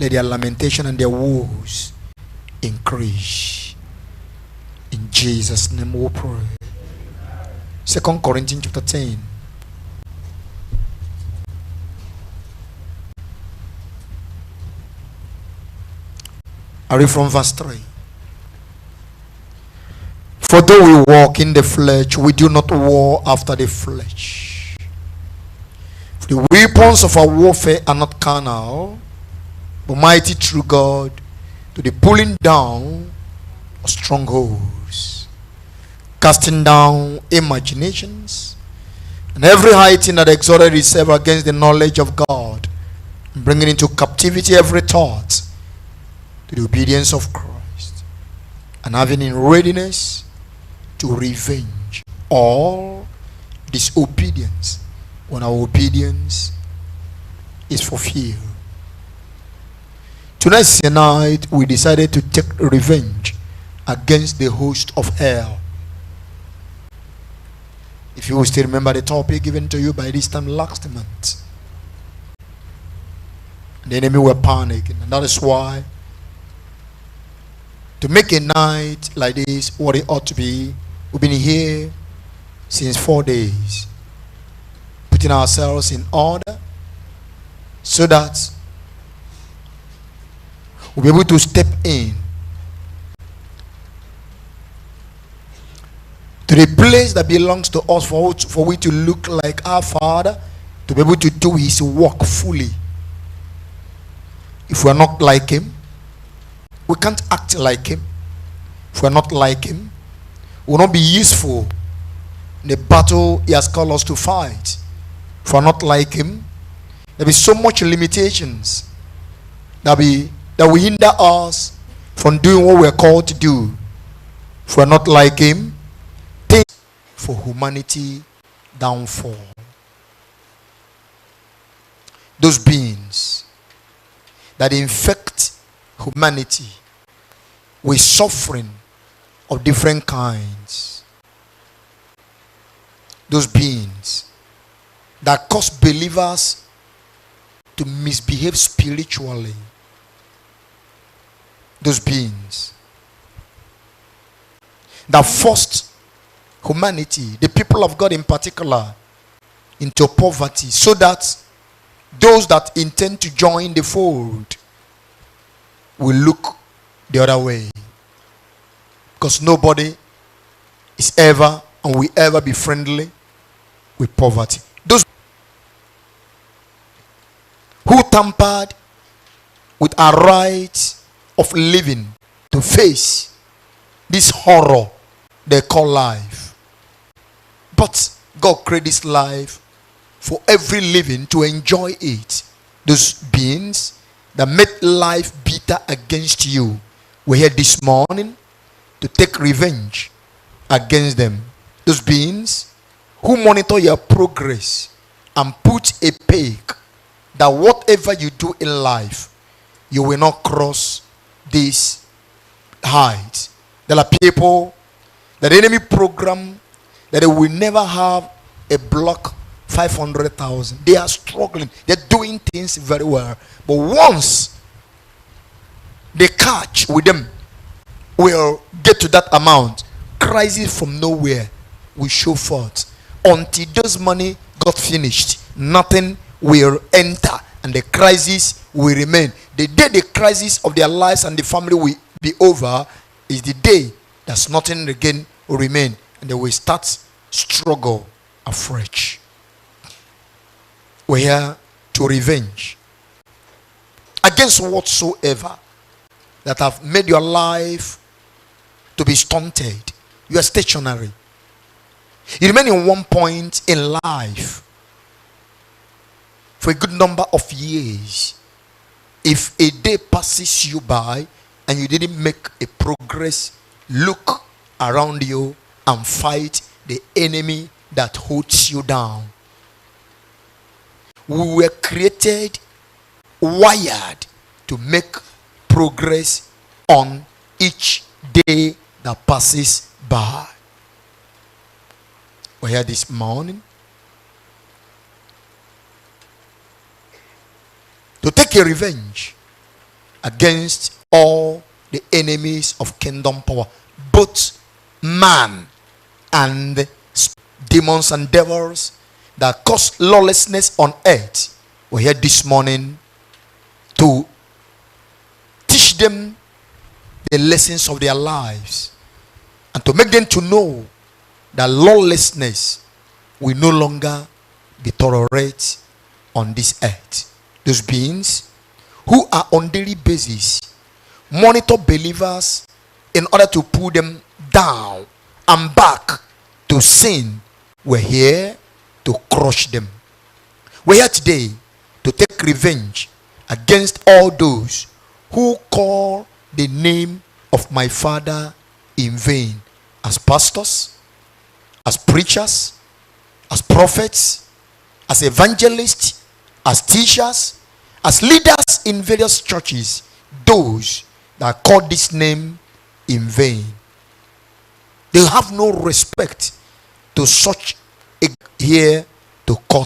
let their lamentation and their woes increase. In Jesus' name we pray. 2 Corinthians chapter 10. I read from verse 3. For though we walk in the flesh, we do not war after the flesh. For the weapons of our warfare are not carnal, but mighty through God to the pulling down of strongholds, casting down imaginations and every high thing that exalted itself against the knowledge of God, and bringing into captivity every thought to the obedience of Christ, and having in readiness to revenge all disobedience when our obedience is fulfilled. Tonight's night we decided to take revenge against the host of hell. If you will still remember the topic given to you by this time last month, the enemy were panicking, and that is why to make a night like this what it ought to be, we've been here since 4 days, putting ourselves in order so that we'll be able to step in to the place that belongs to us for we to look like our Father, to be able to do his work fully. If we are not like him, we can't act like him. If we are not like him, we will not be useful in the battle he has called us to fight. If we are not like him, there will be so much limitations that will hinder us from doing what we are called to do. If we are not like him, things for humanity downfall. Those beings that infect humanity with suffering of different kinds. Those beings that cause believers to misbehave spiritually. Those beings that forced humanity, the people of God in particular, into poverty, so that those that intend to join the fold will look the other way. Because nobody is ever and will ever be friendly with poverty. Those who tampered with our right of living to face this horror they call life. But God created this life for every living to enjoy it. Those beings that made life bitter against you were here this morning to take revenge against them. Those beings who monitor your progress and put a peg that whatever you do in life, you will not cross this height. There are people that the enemy program that they will never have a block 500,000. They are struggling. They're doing things very well. But once they catch with them, will get to that amount. Crisis from nowhere will show forth. Until those money got finished, nothing will enter, and the crisis will remain. The day the crisis of their lives and the family will be over is the day that nothing again will remain, and they will start struggle afresh. We're here to revenge against whatsoever that have made your life to be stunted. You are stationary. You remain in one point in life for a good number of years. If a day passes you by and you didn't make a progress, look around you and fight the enemy that holds you down. We were created, wired to make progress on each day that passes by. We're here this morning to take a revenge against all the enemies of kingdom power, both man and demons and devils that cause lawlessness on earth. We're here this morning to teach them the lessons of their lives and to make them to know that lawlessness will no longer be tolerated on this earth. Those beings who are on daily basis monitor believers in order to pull them down and back to sin, we're here to crush them. We're here today to take revenge against all those who call the name of my Father in vain, as pastors, as preachers, as prophets, as evangelists, as teachers, as leaders in various churches, those that call this name in vain. They have no respect to such a here to call